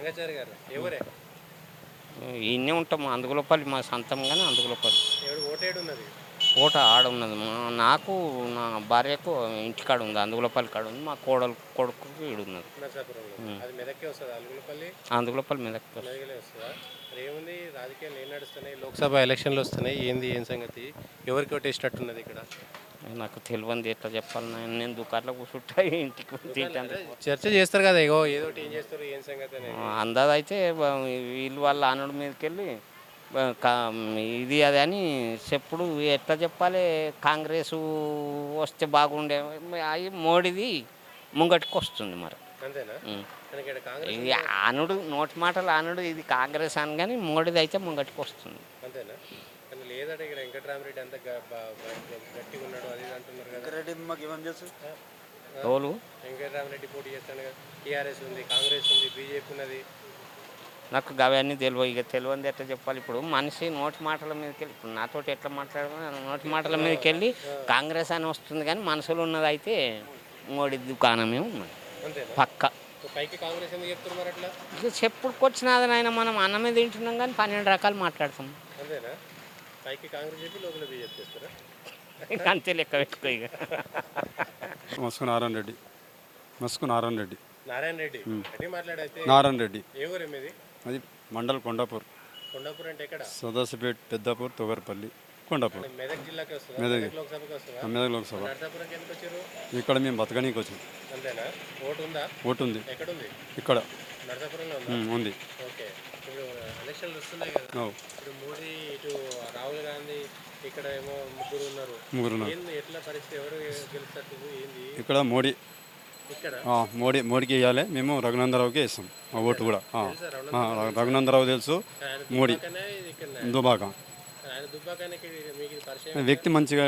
రంగాచారి గారు ఎవరే? ఈయనే ఉంటాము అందుగులపల్లి మా సొంతం కానీ అందుగులపల్లి. ఓటేడు ఉన్నది? ఓట ఆడ ఉన్నది నాకు నా భార్యకు ఇంటికాడ ఉంది అందుగులపల్లి కాడ ఉంది. మా కొడుకుకి ఈడున్నది నరసాపురంలో. అది మెదక్కే వస్తుందా అలుగులపల్లి? అందుగులపల్లి మెదక్ మెదక్లే వస్తుందా? మరి ఏముంది రాజకీయాలు ఏం నడుస్తున్నాయి? లోక్సభ ఎలక్షన్లు వస్తున్నాయి. ఏంది ఏం సంగతి? ఎవరికి ఓటేసినట్టున్నది ఇక్కడ? నాకు తెలియంది ఎట్లా చెప్పాలి నేను దుకాణంలో కూర్చుంటా ఇంటికి తింటాను. చర్చ చేస్తారు కదా, ఏదో ఏం చేస్తారు ఏం సంగతి అనేది. అందాదైతే వీళ్ళు వాళ్ళ ఆనుడి మీదకి వెళ్ళి ఇది అది అని చెప్పుడు ఎట్లా చెప్పాలి. కాంగ్రెస్ వస్తే బాగుండే అవి మోడీది ముంగటికి వస్తుంది మరి. అంతేనా? ఇది ఆనుడు నోటి మాటలు ఆనుడు ఇది కాంగ్రెస్ అని కానీ మోడీది అయితే ముంగటికి వస్తుంది. అంతేనా? కానీ లేదంటే ఇక్కడ వెంకటరామరెడ్డి అంతా గట్టిగా ఉన్నాడు అది అంటున్నారు కదా. రెడ్డి మాకు ఏమని తెలుసు? తోలు వెంకటరామరెడ్డి పోటీ చేస్తాడు కదా. టీఆర్ఎస్ ఉంది, కాంగ్రెస్ ఉంది, బీజేపీ ఉన్నది. నాకు అవన్నీ తెలియదు. ఇక తెలియంది ఎట్లా చెప్పాలి. ఇప్పుడు మనిషి నోటి మాటల మీదకి వెళ్ళి ఇప్పుడు నాతోటి ఎట్లా మాట్లాడమని నోటి మాటల మీదకి వెళ్ళి కాంగ్రెస్ అని వస్తుంది కానీ మనసులో ఉన్నది అయితే మోడీ దుకాణమే ఉన్నది పక్క. పైకి కాంగ్రెస్ ఎందుకు చెప్తున్నారు మరి అట్లా? ఇక చెప్పుకొచ్చినది నాయన మనం అన్నమే తింటున్నాం కానీ 12 రకాలు మాట్లాడతాం. అంతేనా? పైకి కాంగ్రెస్ చెప్పి లోపల బీజేపీ చేస్తారా? అంతే లెక్క పెట్టుకో. ఇక మస్కు నారాయణ రెడ్డి. నారాయణ రెడ్డి మాట్లాడైతే నారాయణ రెడ్డి. ఏ ఊరు మీది? అది మండల్ కొండాపూర్. కొండాపూర్ అంటే ఎక్కడ? సదాసిపేట్, పెద్దాపూర్, తొగర్పల్లి, కొండాపూర్. మెదక్ జిల్లాకి వస్తుందా? మెదక్ లోక్సభకి వస్తుందా? మెదక్ లోక్సభ. నరసాపురంకి ఎందుకు వచ్చారు? ఇక్కడ మేము బతకనీకి వచ్చాం. అంతేనా? ఓటు ఉందా? ఓటు ఉంది. ఎక్కడుంది? ఇక్కడ నరసాపురంలో ఉంది. ఓకే. ఇప్పుడు ఎలక్షన్లు వస్తున్నాయి కదా. ఇప్పుడు మోడీ ఇటు రాహుల్ గాంధీ ఇక్కడ ఏమో ముగ్గురు ఉన్నారు. ఏంది ఎట్లా పరిస్థితి? ఎవరు గెలుస్తారు? ఏంది ఇక్కడ మోడీకి వేయాలి. మేము రఘునందరావుకి వేస్తాం మా ఓటు కూడా. రఘునందరావు తెలుసు, మోడీ దుబాక వ్యక్తి మంచిగా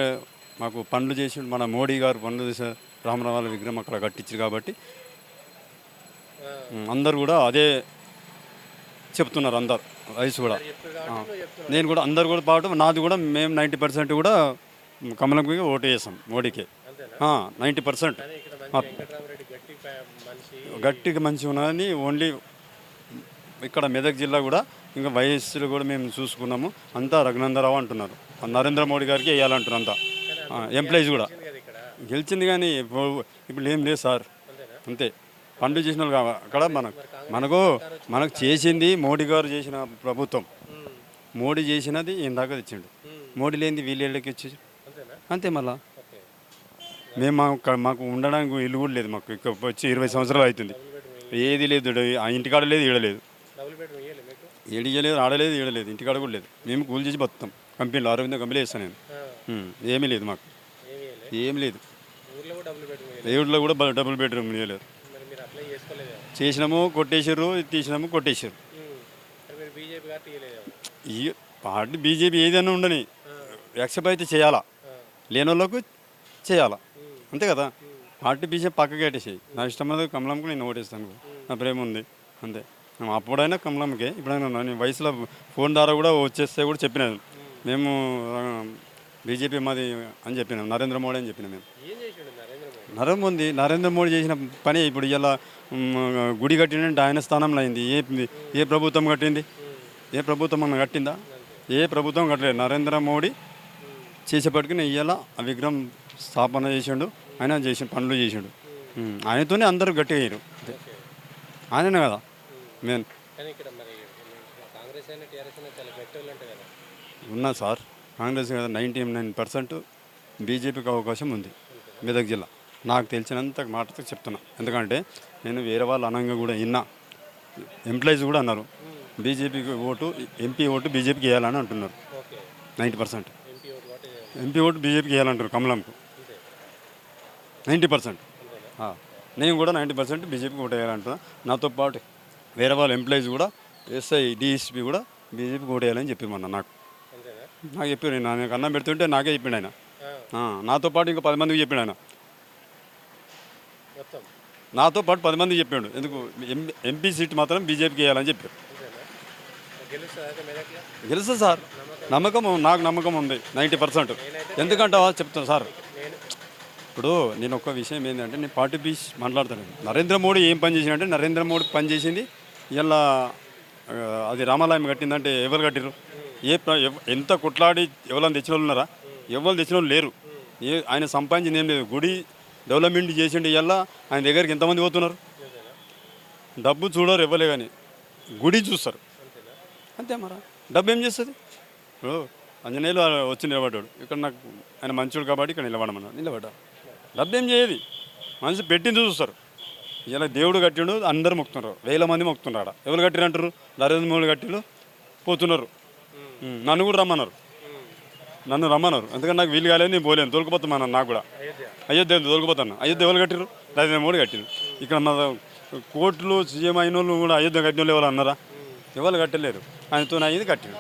మాకు పనులు చేసి మన మోడీ గారు పనులు చేసే రామరావాల విగ్రహం అక్కడ కట్టించారు కాబట్టి అందరు కూడా అదే చెప్తున్నారు. అందరు వయసు కూడా నేను కూడా అందరు కూడా పాటు నాది కూడా మేము 90% కూడా కమలంకి ఓటు వేసాం. మోడీకి 90%. గట్టిగా మంచిగా ఉన్నదని ఓన్లీ ఇక్కడ మెదక్ జిల్లా కూడా ఇంకా వయస్సులు కూడా మేము చూసుకున్నాము. అంతా రఘునందరావు అంటున్నారు. నరేంద్ర మోడీ గారికి వేయాలంటున్నారు అంతా ఎంప్లాయీస్ కూడా. గెలిచింది కానీ ఇప్పుడు ఏం లేదు సార్. అంతే పనులు చేసిన వాళ్ళు అక్కడ మనకు చేసింది మోడీ గారు చేసిన ప్రభుత్వం. మోడీ చేసినది ఇందాక తెచ్చిండు. మోడీ లేనిది వీళ్ళకి వచ్చేసి అంతే. మళ్ళా మేము మాకు ఉండడానికి ఇల్లు కూడా లేదు. మాకు ఇక్కడ వచ్చి 20 సంవత్సరాలు అవుతుంది. ఏది లేదు. ఆ ఇంటికాడ లేదు, ఈడలేదు, ఏడియలేదు, ఆడలేదు, ఈడలేదు, ఇంటికాడ కూడా లేదు. మేము కూలి చేసి బతుకుతాం. కంపెనీలో అరవింద కంపెనీలో వేస్తాను నేను. ఏమీ లేదు మాకు, ఏం లేదు. ఊళ్ళో కూడా డబుల్ బెడ్రూమ్ లేదు. చేసినాము కొట్టేసారు, తీసినాము కొట్టేసారు. ఈ పార్టీ బీజేపీ ఏదైనా ఉండని యాక్సెప్ట్ అయితే చేయాలా, లేని వాళ్ళకు చేయాలా, అంతే కదా. పార్టీ బీజేపీ పక్కకి కట్టేసాయి. నా ఇష్టం అనేది కమలంకు నేను ఓటేస్తాను. నా ప్రేమ ఉంది అంతే. అప్పుడైనా కమలంకే, ఇప్పుడైనా నేను వయసులో ఫోన్ ద్వారా కూడా వచ్చేస్తే కూడా చెప్పినాను మేము బీజేపీ మాది అని చెప్పినాం. నరేంద్ర మోడీ అని చెప్పినాం మేము. నరేంద్ర మోడీ చేసిన పని ఇప్పుడు ఇలా గుడి కట్టిందంటే ఆయన స్థానంలో అయింది. ఏ ప్రభుత్వం కట్టింది? ఏ ప్రభుత్వం అన్న కట్టిందా? ఏ ప్రభుత్వం కట్టలేదు. నరేంద్ర మోడీ చేసేపటికి ఇవాళ ఆ విగ్రహం స్థాపన చేసిండు. ఆయన చేసిన పనులు చేసిండు. ఆయనతోనే అందరూ గట్టిగా అయ్యారు. ఆయననే కదా మెయిన్. ఉన్నా సార్ కాంగ్రెస్ కదా 99% బీజేపీకి అవకాశం ఉంది మెదక్ జిల్లా. నాకు తెలిసినంత మాటతో చెప్తున్నా. ఎందుకంటే నేను వేరే వాళ్ళు అనంగా కూడా విన్నా. ఎంప్లాయీస్ కూడా అన్నారు బీజేపీకి ఓటు, ఎంపీ ఓటు బీజేపీకి వేయాలని అంటున్నారు. 90% ఎంపీ ఓటు బీజేపీకి వేయాలంటారు కమలంకు. 90%. నేను కూడా 90% బీజేపీకి ఓటు వేయాలంటున్నా. నాతో పాటు వేరే వాళ్ళ ఎంప్లాయీస్ కూడా ఎస్ఐ డిఎస్పీ కూడా బీజేపీకి ఓటు వేయాలని చెప్పిమన్నా. నాకు చెప్పారు. నాకు అన్నం పెడుతుంటే నాకే చెప్పిండు ఆయన. నాతో పాటు ఇంకా 10 మందికి చెప్పాడు ఆయన. నాతో పాటు 10 మందికి చెప్పాడు. ఎందుకు ఎంపీ సీట్ మాత్రం బీజేపీకి వేయాలని చెప్పారు. గెలుస్తుంది సార్. నాకు నమ్మకం ఉంది 90%. ఎందుకంటే చెప్తాను సార్. ఇప్పుడు నేను ఒక విషయం ఏంటంటే నేను పార్టీ పీస్ మాట్లాడతాను. నరేంద్ర మోడీ ఏం పని చేసినంటే నరేంద్ర మోడీ పని చేసింది ఇలా అది రామాలయం కట్టిందంటే ఎవరు కట్టిరు? ఎంత కొట్లాడి ఎవరైనా తెచ్చిన వాళ్ళు ఉన్నారా? ఎవరు తెచ్చిన వాళ్ళు లేరు. ఆయన సంపాదించింది ఏం లేదు. గుడి డెవలప్మెంట్ చేసిండు. ఇలా ఆయన దగ్గరికి ఎంతమంది పోతున్నారు? డబ్బు చూడరు ఇవ్వలే, కానీ గుడి చూస్తారు అంతే. మరి డబ్బు ఏం చేస్తుంది? ఆంజనేయులు వచ్చి నిలబడ్డాడు. ఇక్కడ నాకు ఆయన మంచోడు కాబట్టి ఇక్కడ నిలబడమన్నాడు, నిలబడ్డా. డబ్బు ఏం చేయదు, మనిషి పెట్టింది చూస్తారు. ఇలా దేవుడు కట్టిండు, అందరు మొక్కుతున్నారు, వేల మంది మొక్కుతున్నారు. ఆడ ఎవరు కట్టిరు అంటారు? నరేంద్ర మోడీ కట్టిలు పోతున్నారు. నన్ను కూడా రమ్మన్నారు, నన్ను రమ్మన్నారు. ఎందుకంటే నాకు వీలు కాలేదు, నేను పోలేను, తోలుకుపోతాను. నాకు కూడా అయోధ్య తోలుకుపోతాను. అయోధ్య ఎవరు కట్టిరు? నరేంద్ర మోడీ కట్టిరు. ఇక్కడ మన కోర్టులు సీఎం అయిన వాళ్ళు కూడా అయోధ్య కట్టిన వాళ్ళు ఎవరు అన్నారా? ఎవరు కట్టలేరు. ఆయనతో అయ్యింది కట్టిరు.